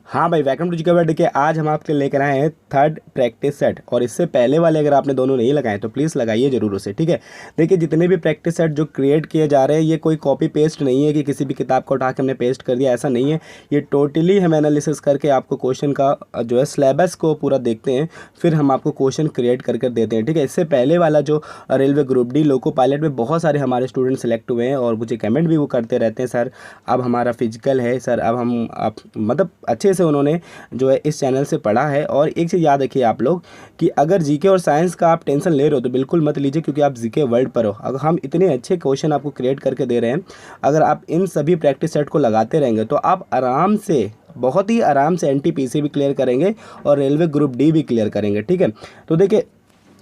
हाँ भाई, welcome to GK world के। आज हम आपके लेकर आए हैं थर्ड प्रैक्टिस सेट, और इससे पहले वाले अगर आपने दोनों नहीं लगाए तो प्लीज़ लगाइए जरूर उसे, ठीक है। देखिए, जितने भी प्रैक्टिस सेट जो क्रिएट किए जा रहे हैं, ये कोई कॉपी पेस्ट नहीं है कि किसी भी किताब को उठा के हमने पेस्ट कर दिया, ऐसा नहीं है। ये टोटली हम एनालिसिस करके आपको क्वेश्चन का जो है सिलेबस को पूरा देखते हैं, फिर हम आपको क्वेश्चन क्रिएट कर देते हैं, ठीक है। इससे पहले वाला जो railway group D loco pilot में बहुत सारे हमारे स्टूडेंट सेलेक्ट हुए हैं और मुझे कमेंट भी वो करते रहते हैं, सर अब हमारा फिजिकल है, सर अब हम मतलब अच्छे से उन्होंने जो है इस चैनल से पढ़ा है। और एक चीज़ याद रखिए आप लोग कि अगर जीके और साइंस का आप टेंशन ले रहे हो तो बिल्कुल मत लीजिए, क्योंकि आप जीके वर्ल्ड पर हो। अगर हम इतने अच्छे क्वेश्चन आपको क्रिएट करके दे रहे हैं, अगर आप इन सभी प्रैक्टिस सेट को लगाते रहेंगे तो आप आराम से, बहुत ही आराम से एनटीपीसी भी क्लियर करेंगे और रेलवे ग्रुप डी भी क्लियर करेंगे, ठीक है। तो देखिए,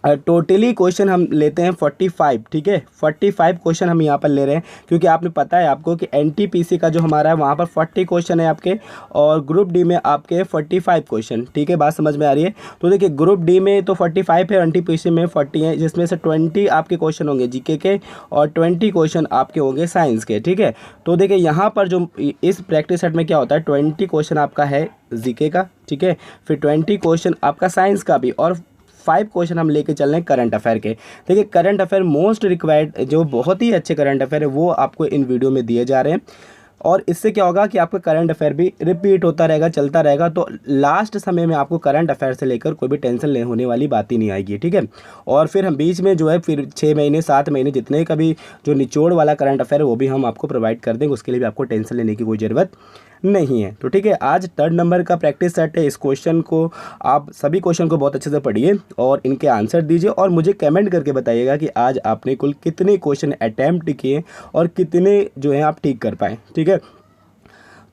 टोटली क्वेश्चन हम लेते हैं 45, ठीक है। 45 क्वेश्चन हम यहाँ पर ले रहे हैं, क्योंकि आपने पता है आपको कि एनटीपीसी का जो हमारा है वहाँ पर 40 क्वेश्चन है आपके, और ग्रुप डी में आपके 45 क्वेश्चन, ठीक है। बात समझ में आ रही है? तो देखिए, ग्रुप डी में तो 45 है, एनटीपीसी में 40 है, जिसमें से 20 आपके क्वेश्चन होंगे जीके के और 20 क्वेश्चन आपके होंगे साइंस के, ठीक है। तो देखिए, यहाँ पर जो इस प्रैक्टिस सेट में क्या होता है, 20 क्वेश्चन आपका है जीके का, ठीक है, फिर 20 क्वेश्चन आपका साइंस का भी, और 5 क्वेश्चन हम लेके चल रहे हैं करंट अफेयर के। देखिए, करंट अफेयर मोस्ट रिक्वायर्ड, जो बहुत ही अच्छे करंट अफेयर है वो आपको इन वीडियो में दिए जा रहे हैं, और इससे क्या होगा कि आपका करंट अफेयर भी रिपीट होता रहेगा, चलता रहेगा। तो लास्ट समय में आपको करंट अफेयर से लेकर कोई भी टेंशन लेने होने वाली बात ही नहीं आएगी, ठीक है। और फिर हम बीच में जो है फिर 6 महीने 7 महीने जितने का भी जो निचोड़ वाला करंट अफेयर है वो भी हम आपको प्रोवाइड कर देंगे, उसके लिए भी आपको टेंशन लेने की कोई ज़रूरत नहीं है। तो ठीक है, आज 3rd नंबर का प्रैक्टिस सेट है। इस क्वेश्चन को आप सभी क्वेश्चन को बहुत अच्छे से पढ़िए और इनके आंसर दीजिए, और मुझे कमेंट करके बताइएगा कि आज आपने कुल कितने क्वेश्चन अटैम्प्ट किए और कितने जो है आप ठीक कर पाए, ठीक है।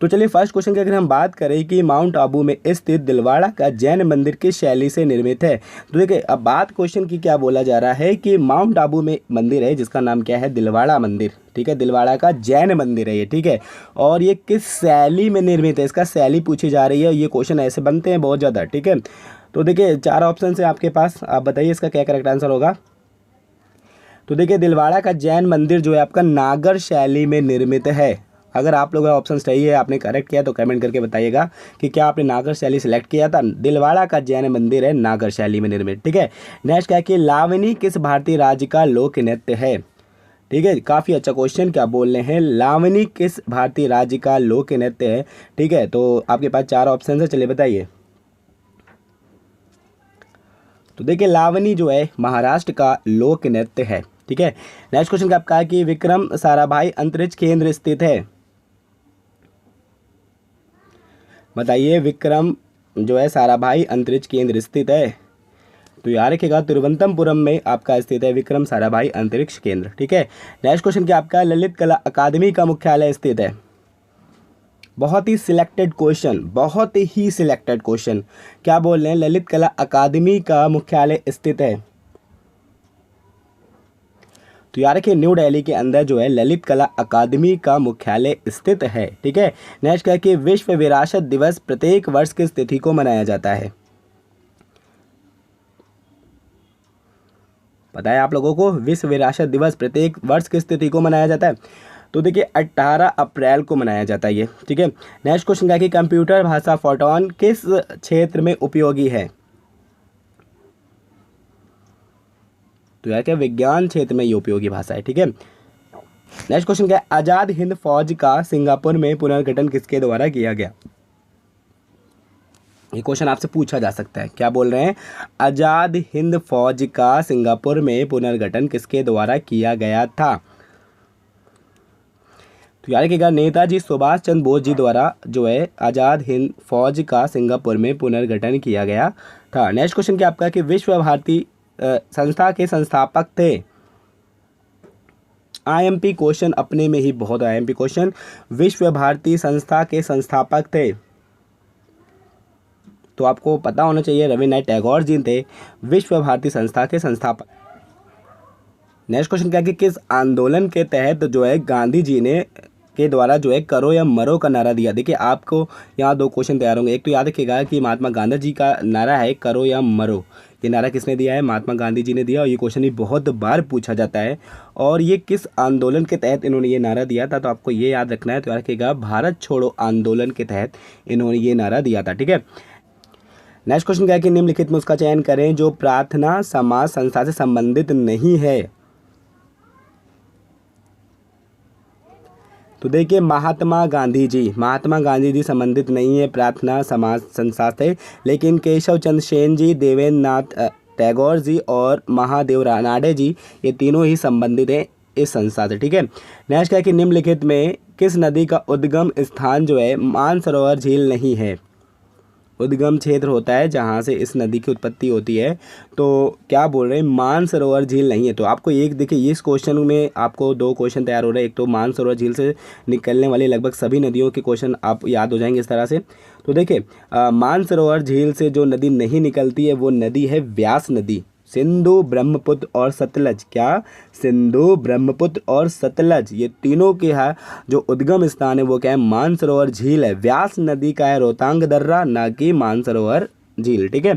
तो चलिए, फर्स्ट क्वेश्चन की अगर हम बात करें कि माउंट आबू में स्थित दिलवाड़ा का जैन मंदिर किस शैली से निर्मित है। तो देखिए, अब बात क्वेश्चन की क्या बोला जा रहा है कि माउंट आबू में मंदिर है जिसका नाम क्या है, दिलवाड़ा मंदिर, ठीक है। दिलवाड़ा का जैन मंदिर है ये, ठीक है। और ये किस शैली में निर्मित है, इसका शैली पूछी जा रही है। ये क्वेश्चन ऐसे बनते हैं बहुत ज़्यादा, ठीक है। तो देखिए, 4 ऑप्शन है आपके पास, आप बताइए इसका क्या करेक्ट आंसर होगा। तो देखिए, दिलवाड़ा का जैन मंदिर जो है आपका नागर शैली में निर्मित है। अगर आप लोगों का ऑप्शन सही है, आपने करेक्ट किया तो कमेंट करके बताइएगा कि क्या आपने नागर शैली सेलेक्ट किया था। दिलवाड़ा का जैन मंदिर है नागर शैली में निर्मित, ठीक है। नेक्स्ट क्या है कि लावनी किस भारतीय राज्य का लोक नृत्य है, ठीक है। काफ़ी अच्छा क्वेश्चन, क्या बोल रहे हैं, लावनी किस भारतीय राज्य का लोक नृत्य है, ठीक है। तो आपके पास 4 ऑप्शन है, चलिए बताइए। तो देखिए, लावनी जो है महाराष्ट्र का लोक नृत्य है, ठीक है। नेक्स्ट क्वेश्चन आपका है कि विक्रम साराभाई अंतरिक्ष केंद्र स्थित है। बताइए, विक्रम जो है साराभाई अंतरिक्ष केंद्र स्थित है। तो याद रखिएगा, तिरुवनंतपुरम में आपका स्थित है विक्रम साराभाई अंतरिक्ष केंद्र, ठीक है। नेक्स्ट क्वेश्चन क्या आपका, ललित कला अकादमी का मुख्यालय स्थित है। बहुत ही सिलेक्टेड क्वेश्चन, बहुत ही सिलेक्टेड क्वेश्चन, क्या बोल रहे हैं, ललित कला अकादमी का मुख्यालय स्थित है। तो यार देखिए, न्यू दिल्ली के अंदर जो है ललित कला अकादमी का मुख्यालय स्थित है, ठीक है। नेक्स्ट क्या है कि विश्व विरासत दिवस प्रत्येक वर्ष किस तिथि को मनाया जाता है। पता है आप लोगों को, विश्व विरासत दिवस प्रत्येक वर्ष किस तिथि को मनाया जाता है। तो देखिए, 18 अप्रैल को मनाया जाता है ये, ठीक है। नेक्स्ट क्वेश्चन क्या है कि कंप्यूटर भाषा फोर्ट्रान किस क्षेत्र में उपयोगी है। तो यार क्या, विज्ञान क्षेत्र में ये उपयोगी भाषा है, ठीक है। नेक्स्ट क्वेश्चन क्या है, आजाद हिंद फौज का सिंगापुर में पुनर्गठन किसके द्वारा किया गया। ये क्वेश्चन आपसे पूछा जा सकता है, क्या बोल रहे हैं, आजाद हिंद फौज का सिंगापुर में पुनर्गठन किसके द्वारा किया गया था। तो याद रखिएगा, नेताजी सुभाष चंद्र बोस जी द्वारा जो है आजाद हिंद फौज का सिंगापुर में पुनर्गठन किया गया था। नेक्स्ट क्वेश्चन क्या आपका कि विश्व भारती संस्था के संस्थापक थे। आईएमपी क्वेश्चन, अपने में ही बहुत आईएमपी क्वेश्चन, विश्व भारती संस्था के संस्थापक थे। तो आपको पता होना चाहिए, रविन्द्रनाथ टैगोर जी थे विश्व भारती संस्था के संस्थापक। नेक्स्ट क्वेश्चन क्या कि किस आंदोलन के तहत जो है गांधी जी ने के द्वारा जो है करो या मरो का नारा दिया। देखिए आपको यहाँ दो क्वेश्चन तैयार होंगे। एक तो याद रखिएगा कि महात्मा गांधी जी का नारा है करो या मरो, ये नारा किसने दिया है? महात्मा गांधी जी ने दिया। और ये क्वेश्चन भी बहुत बार पूछा जाता है। और ये किस आंदोलन के तहत इन्होंने ये नारा दिया था? तो आपको ये याद रखना है। तो याद रखिएगा भारत छोड़ो आंदोलन के तहत इन्होंने ये नारा दिया था। ठीक है, नेक्स्ट क्वेश्चन क्या है कि निम्नलिखित में उसका चयन करें जो प्रार्थना समाज संस्था से संबंधित नहीं है। तो देखिए महात्मा गांधी जी संबंधित नहीं है प्रार्थना समाज संस्था से, लेकिन केशव चंद्र सेन जी, देवेंद्र नाथ टैगोर जी और महादेव रानाडे जी, ये तीनों ही संबंधित हैं इस संस्था से। ठीक है, नेक्स्ट क्या है कि निम्नलिखित में किस नदी का उद्गम स्थान जो है मानसरोवर झील नहीं है? उद्गम क्षेत्र होता है जहाँ से इस नदी की उत्पत्ति होती है। तो क्या बोल रहे हैं? मानसरोवर झील नहीं है। तो आपको एक देखिए इस क्वेश्चन में आपको दो क्वेश्चन तैयार हो रहे हैं। एक तो मानसरोवर झील से निकलने वाली लगभग सभी नदियों के क्वेश्चन आप याद हो जाएंगे इस तरह से। तो देखिए मानसरोवर झील से जो नदी नहीं निकलती है वो नदी है व्यास नदी। सिंधु, ब्रह्मपुत्र और सतलज, क्या? सिंधु, ब्रह्मपुत्र और सतलज, ये तीनों के है जो उद्गम स्थान है वो क्या है? मानसरोवर झील है। व्यास नदी का है रोहतांग दर्रा, ना कि मानसरोवर झील। ठीक है,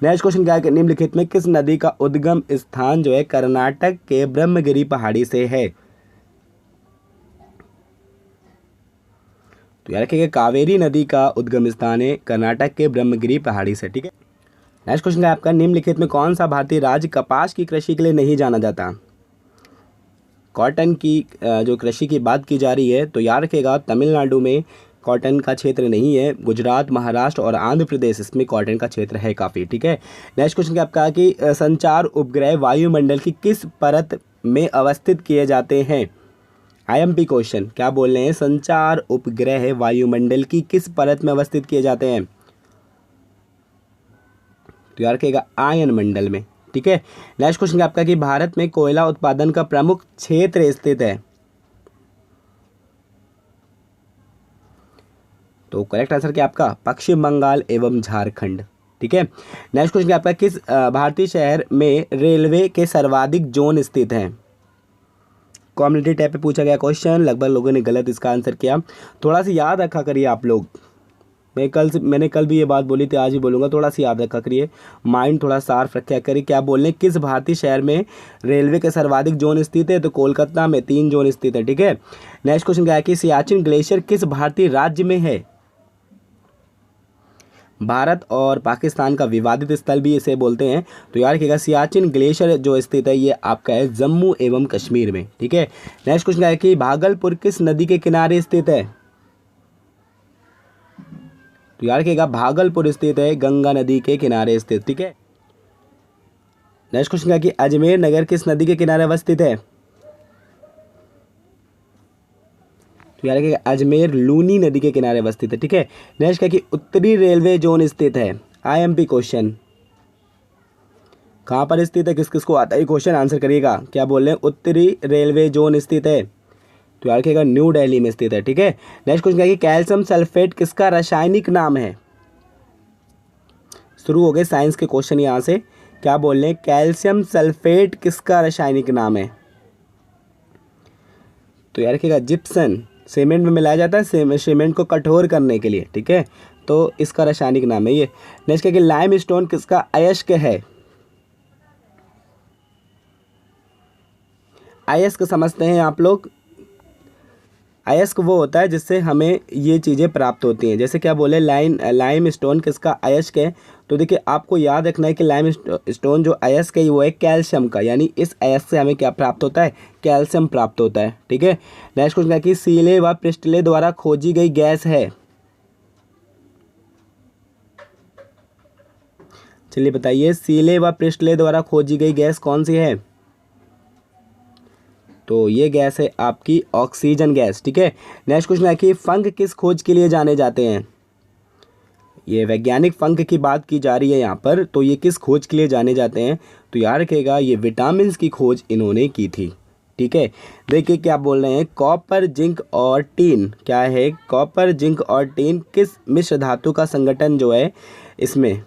नेक्स्ट क्वेश्चन क्या है कि निम्नलिखित में किस नदी का उद्गम स्थान जो है कर्नाटक के ब्रह्मगिरी पहाड़ी से है? तो याद रखिएगा कावेरी नदी का उद्गम स्थान है कर्नाटक के ब्रह्मगिरी पहाड़ी से। ठीक है, नेक्स्ट क्वेश्चन है आपका निम्नलिखित में कौन सा भारतीय राज्य कपास की कृषि के लिए नहीं जाना जाता? कॉटन की जो कृषि की बात की जा रही है तो याद रखिएगा तमिलनाडु में कॉटन का क्षेत्र नहीं है। गुजरात, महाराष्ट्र और आंध्र प्रदेश इसमें कॉटन का क्षेत्र है काफ़ी। ठीक है, नेक्स्ट क्वेश्चन क्या आपका कि संचार उपग्रह वायुमंडल की किस परत में अवस्थित किए जाते हैं? IMP क्वेश्चन, क्या बोल रहे हैं? संचार उपग्रह वायुमंडल की किस परत में अवस्थित किए जाते हैं? तो याद रखिएगा आयन मंडल में। ठीक है, नेक्स्ट क्वेश्चन आपका कि भारत में कोयला उत्पादन का प्रमुख क्षेत्र स्थित है? तो करेक्ट आंसर क्या आपका? पश्चिम बंगाल एवं झारखंड। ठीक है, नेक्स्ट क्वेश्चन आपका किस भारतीय शहर में रेलवे के सर्वाधिक जोन स्थित हैं? कम्युनिटी टैब पे पूछा गया क्वेश्चन, लगभग लोगों ने गलत इसका आंसर किया। थोड़ा सा याद रखा करिए आप लोग। मैंने कल भी ये बात बोली थी, आज भी बोलूँगा, थोड़ा सा याद रखा करिए, माइंड थोड़ा साफ रखा करिए। क्या बोलने किस भारतीय शहर में रेलवे के सर्वाधिक जोन स्थित है? तो कोलकाता में 3 जोन स्थित है। ठीक है, नेक्स्ट क्वेश्चन क्या है कि सियाचिन ग्लेशियर किस भारतीय राज्य में है? भारत और पाकिस्तान का विवादित स्थल भी इसे बोलते हैं। तो याद रखिएगा सियाचिन ग्लेशियर जो स्थित है ये आपका है जम्मू एवं कश्मीर में। ठीक है, नेक्स्ट क्वेश्चन क्या है कि भागलपुर किस नदी के किनारे स्थित है? तो याद रखिएगा भागलपुर स्थित है गंगा नदी के किनारे स्थित। ठीक है, नेक्स्ट क्वेश्चन क्या है कि अजमेर नगर किस नदी के किनारे अवस्थित है? तो याद रखिएगा अजमेर लूनी नदी के किनारे अवस्थित है। ठीक है, नेक्स्ट क्या है कि उत्तरी रेलवे जोन स्थित है? IMP क्वेश्चन, कहाँ पर स्थित है? किस किस को आता है क्वेश्चन? आंसर करिएगा। क्या बोल रहे हैं? उत्तरी रेलवे जोन स्थित है। तो याद रखिएगा न्यू दिल्ली में स्थित है। ठीक है, नेक्स्ट क्वेश्चन क्या है कि कैल्शियम सल्फेट किसका रासायनिक नाम है? शुरू हो गए साइंस के क्वेश्चन यहाँ से। क्या बोल रहे हैं? कैल्शियम सल्फेट किसका रासायनिक नाम है? तो याद रखिएगा जिप्सम, सीमेंट में मिलाया जाता है सीमेंट को कठोर करने के लिए। ठीक है, तो इसका रासायनिक नाम है ये। नेक्स्ट क्या कि लाइम स्टोन किसका अयस्क है? अयस्क समझते हैं आप लोग। अयस्क वो होता है जिससे हमें ये चीज़ें प्राप्त होती हैं। जैसे क्या बोले लाइम स्टोन किसका अयस्क है? तो देखिए आपको याद रखना है कि लाइम स्टोन जो अयस्क है वो है कैल्शियम का, यानी इस अयस्क से हमें क्या प्राप्त होता है? कैल्शियम प्राप्त होता है। ठीक है, नेक्स्ट क्वेश्चन है कि सीले व प्रिस्टले द्वारा खोजी गई गैस है? चलिए बताइए, सीले व प्रिस्टले द्वारा खोजी गई गैस कौन सी है? तो ये गैस है आपकी ऑक्सीजन गैस। ठीक है, नेक्स्ट क्वेश्चन है कि फंग किस खोज के लिए जाने जाते हैं? ये वैज्ञानिक फंग की बात की जा रही है यहाँ पर। तो ये किस खोज के लिए जाने जाते हैं? तो याद रखिएगा ये विटामिन की खोज इन्होंने की थी। ठीक है, देखिए क्या बोल रहे हैं, कॉपर, जिंक और टीन, क्या है? कॉपर, जिंक और टीन किस मिश्र धातु का संगठन जो है? इसमें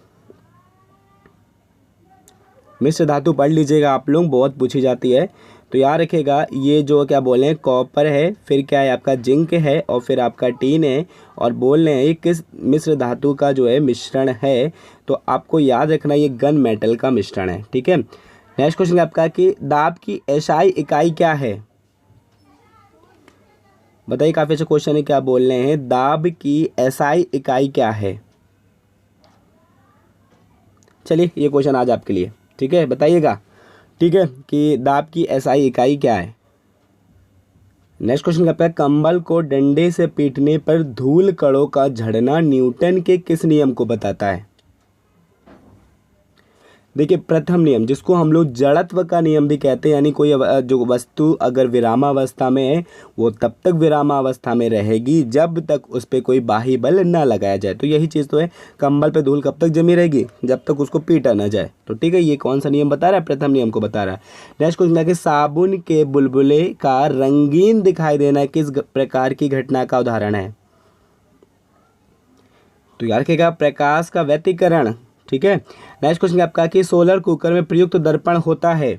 मिश्र धातु पढ़ लीजिएगा आप लोग, बहुत पूछी जाती है। तो तो याद रखिएगा ये जो क्या बोले हैं कॉपर है, फिर क्या है आपका जिंक है, और फिर आपका टीन है, और बोल रहे हैं ये किस मिश्र धातु का जो है मिश्रण है। तो आपको याद रखना ये गन मेटल का मिश्रण है, ठीक है। नेक्स्ट क्वेश्चन आपका कि दाब की एसआई इकाई क्या है। बताइए, काफ़ी अच्छा क्वेश्चन है। क्या बोल रहे हैं, दाब की एसआई इकाई क्या है। चलिए ये क्वेश्चन आज आपके लिए, ठीक है, बताइएगा, ठीक है, कि दाब की एसआई इकाई क्या है। नेक्स्ट क्वेश्चन कहता है कंबल को डंडे से पीटने पर धूल कणों का झड़ना न्यूटन के किस नियम को बताता है। देखिए, प्रथम नियम, जिसको हम लोग जड़त्व का नियम भी कहते हैं, यानी कोई जो वस्तु अगर विरामावस्था में है वो तब तक विरामावस्था में रहेगी जब तक उस पर कोई बाह्य बल ना लगाया जाए। तो यही चीज़ तो है, कंबल पे धूल कब तक जमी रहेगी, जब तक उसको पीटा ना जाए। तो ठीक है, ये कौन सा नियम बता रहा है, प्रथम नियम को बता रहा है। नेक्स्ट क्वेश्चन है कि साबुन के बुलबुले का रंगीन दिखाई देना किस प्रकार की घटना का उदाहरण है। तो याद रखिएगा, प्रकाश का व्यतिकरण, ठीक है। नेक्स्ट क्वेश्चन आपका कि सोलर कुकर में प्रयुक्त दर्पण होता है।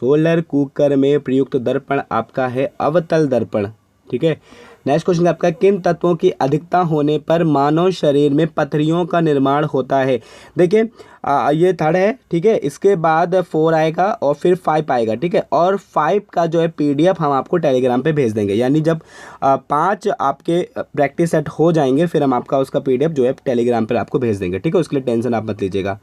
सोलर कुकर में प्रयुक्त दर्पण आपका है अवतल दर्पण, ठीक है। नेक्स्ट क्वेश्चन आपका किन तत्वों की अधिकता होने पर मानव शरीर में पथरियों का निर्माण होता है। देखिए ये थर्ड है, ठीक है, इसके बाद 4 आएगा और फिर 5 आएगा, ठीक है। और 5 का जो है पीडीएफ हम आपको टेलीग्राम पे भेज देंगे, यानी जब 5 आपके प्रैक्टिस सेट हो जाएंगे फिर हम आपका उसका पीडीएफ जो है टेलीग्राम पर आपको भेज देंगे, ठीक है। उसके लिए टेंशन आप मत लीजिएगा।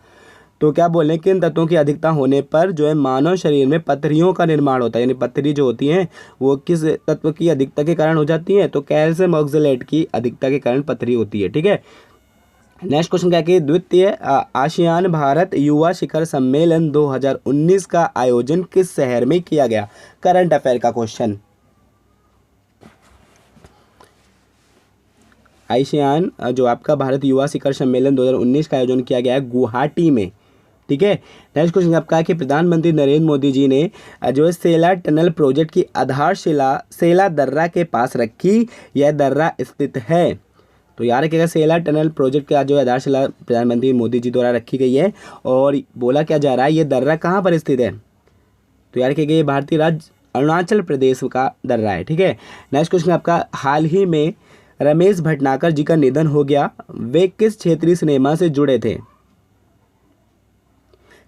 तो क्या बोलें, किन तत्वों की अधिकता होने पर जो है मानव शरीर में पथरियों का निर्माण होता है, यानी पथरी जो होती हैं वो किस तत्व की अधिकता के कारण हो जाती हैं। तो कैल्शियम ऑक्सलेट की अधिकता के कारण पथरी होती है, ठीक है। नेक्स्ट क्वेश्चन क्या कि द्वितीय आसियान भारत युवा शिखर सम्मेलन 2019 का आयोजन किस शहर में किया गया। करंट अफेयर का क्वेश्चन। आसियान जो आपका भारत युवा शिखर सम्मेलन 2019 का आयोजन किया गया है गुवाहाटी में, ठीक है। नेक्स्ट क्वेश्चन आपका कि प्रधानमंत्री नरेंद्र मोदी जी ने जो है सेला टनल प्रोजेक्ट की आधारशिला सेला दर्रा के पास रखी, यह दर्रा स्थित है। तो याद रखिएगा, सेला टनल प्रोजेक्ट का जो आधारशिला प्रधानमंत्री मोदी जी द्वारा रखी गई है, और बोला क्या जा रहा है, ये दर्रा कहाँ पर स्थित है। तो याद रखिएगा, ये भारतीय राज्य अरुणाचल प्रदेश का दर्रा है, ठीक है। नेक्स्ट क्वेश्चन आपका हाल ही में रमेश भटनागर जी का निधन हो गया, वे किस क्षेत्रीय सिनेमा से जुड़े थे।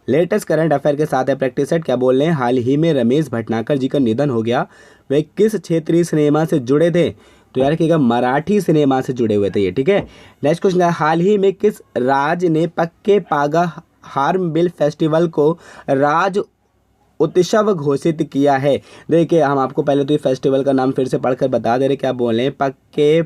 लेटेस्ट करंट अफेयर के साथ है प्रैक्टिस सेट। क्या बोल रहे हैं, हाल ही में रमेश भटनागर जी का निधन हो गया, वे किस क्षेत्रीय सिनेमा से जुड़े थे। तो यार रखिएगा, मराठी सिनेमा से जुड़े हुए थे ये, ठीक है। नेक्स्ट क्वेश्चन है, हाल ही में किस राज्य ने पक्के पागा हार्नबिल फेस्टिवल को राज्य उत्सव घोषित किया है। देखिए हम आपको पहले तो ये फेस्टिवल का नाम फिर से पढ़कर बता दे रहे, क्या बोल रहे हैं, पक्के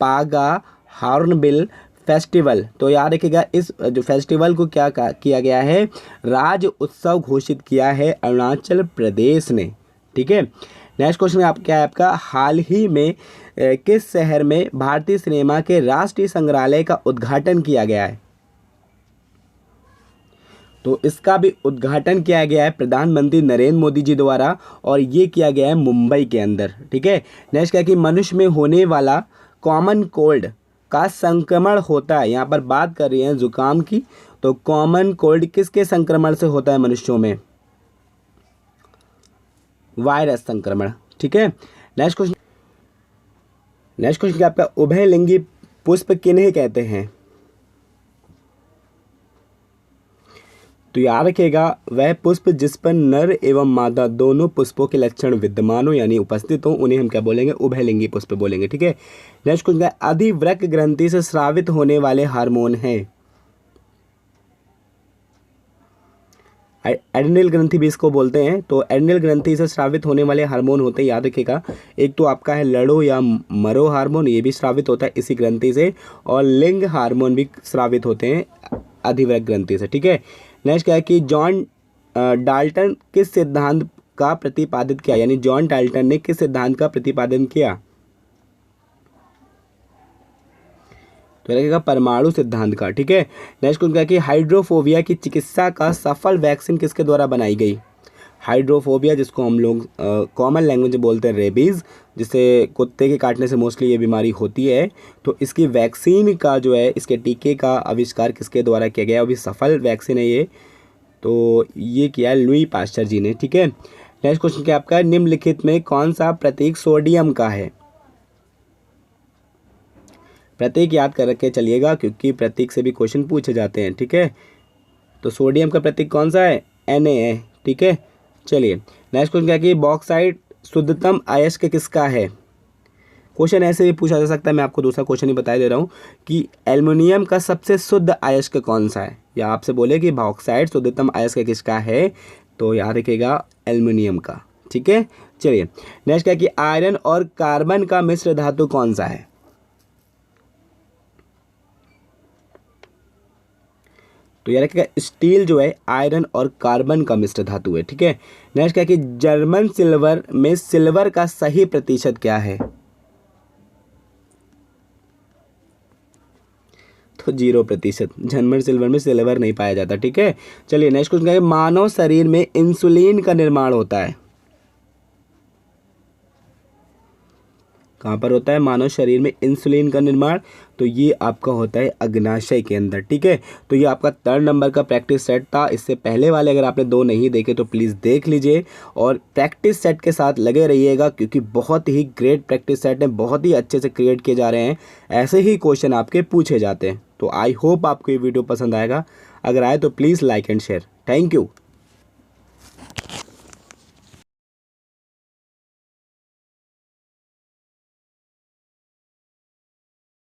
पागा हार्नबिल फेस्टिवल। तो याद रखिएगा, इस जो फेस्टिवल को क्या किया गया है, राज्य उत्सव घोषित किया है अरुणाचल प्रदेश ने, ठीक है। नेक्स्ट क्वेश्चन आप क्या है आपका, हाल ही में किस शहर में भारतीय सिनेमा के राष्ट्रीय संग्रहालय का उद्घाटन किया गया है। तो इसका भी उद्घाटन किया गया है प्रधानमंत्री नरेंद्र मोदी जी द्वारा, और ये किया गया है मुंबई के अंदर, ठीक है। नेक्स्ट क्या कि मनुष्य में होने वाला कॉमन कोल्ड का संक्रमण होता है, यहाँ पर बात कर रही हैं जुकाम की। तो कॉमन कोल्ड किसके संक्रमण से होता है मनुष्यों में, वायरस संक्रमण, ठीक है। नेक्स्ट क्वेश्चन क्या आपका, उभयलिंगी पुष्प किन्हें कहते हैं। तो याद रखिएगा, वह पुष्प जिस पर नर एवं मादा दोनों पुष्पों के लक्षण विद्यमान हो यानी उपस्थित हो, उन्हें हम क्या बोलेंगे, उभयलिंगी पुष्प बोलेंगे, ठीक है। नेक्स्ट क्वेश्चन है, अधिवृक्क ग्रंथि से स्रावित होने वाले हार्मोन हैं। एड्रिनल ग्रंथि भी इसको बोलते हैं। तो एड्रिनल ग्रंथि से स्रावित होने वाले हार्मोन होते हैं, याद रखिएगा, एक तो आपका है लड़ो या मरो हार्मोन, ये भी स्रावित होता है इसी ग्रंथि से, और लिंग हार्मोन भी स्रावित होते हैं अधिवृक्क ग्रंथि से, ठीक है। नेक्स्ट क्या है कि जॉन डाल्टन किस सिद्धांत का प्रतिपादित किया, यानी जॉन डाल्टन ने किस सिद्धांत का प्रतिपादन किया। तो लगेगा परमाणु सिद्धांत का, ठीक है। नेक्स्ट क्या है कि हाइड्रोफोबिया की चिकित्सा का सफल वैक्सीन किसके द्वारा बनाई गई। हाइड्रोफोबिया, जिसको हम लोग कॉमन लैंग्वेज में बोलते हैं रेबीज़, जिसे कुत्ते के काटने से मोस्टली ये बीमारी होती है। तो इसकी वैक्सीन का जो है, इसके टीके का आविष्कार किसके द्वारा किया गया, अभी सफल वैक्सीन है ये, तो ये किया लुई पास्चर जी ने, ठीक है। नेक्स्ट क्वेश्चन क्या आपका, निम्नलिखित में कौन सा प्रतीक सोडियम का है। प्रतीक याद कर रखे चलिएगा क्योंकि प्रतीक से भी क्वेश्चन पूछे जाते हैं, ठीक है। तो सोडियम का प्रतीक कौन सा है, Na है, ठीक है। चलिए नेक्स्ट क्वेश्चन क्या है कि बॉक्साइट शुद्धतम अयस्क किसका है। क्वेश्चन ऐसे भी पूछा जा सकता है, मैं आपको दूसरा क्वेश्चन ही बता दे रहा हूँ कि एल्युमिनियम का सबसे शुद्ध अयस्क कौन सा है, या आपसे बोले कि बॉक्साइट शुद्धतम अयस्क किसका है, तो याद रखिएगा एल्युमिनियम का, ठीक है। चलिए नेक्स्ट क्या है कि आयरन और कार्बन का मिश्र धातु कौन सा है। तो याद रखिएगा स्टील जो है आयरन और कार्बन का मिश्र धातु है, ठीक है। नेक्स्ट क्या है कि जर्मन सिल्वर में सिल्वर का सही प्रतिशत क्या है। तो 0%। जर्मन सिल्वर में सिल्वर नहीं पाया जाता, ठीक है। चलिए नेक्स्ट क्वेश्चन क्या है, मानव शरीर में इंसुलिन का निर्माण होता है। कहाँ पर होता है मानव शरीर में इंसुलिन का निर्माण, तो ये आपका होता है अग्नाशय के अंदर, ठीक है। तो ये आपका 3rd नंबर का प्रैक्टिस सेट था। इससे पहले वाले अगर आपने 2 नहीं देखे तो प्लीज़ देख लीजिए और प्रैक्टिस सेट के साथ लगे रहिएगा क्योंकि बहुत ही ग्रेट प्रैक्टिस सेट है, बहुत ही अच्छे से क्रिएट किए जा रहे हैं, ऐसे ही क्वेश्चन आपके पूछे जाते हैं। तो आई होप आपको ये वीडियो पसंद आएगा, अगर आए तो please like and share. Thank you.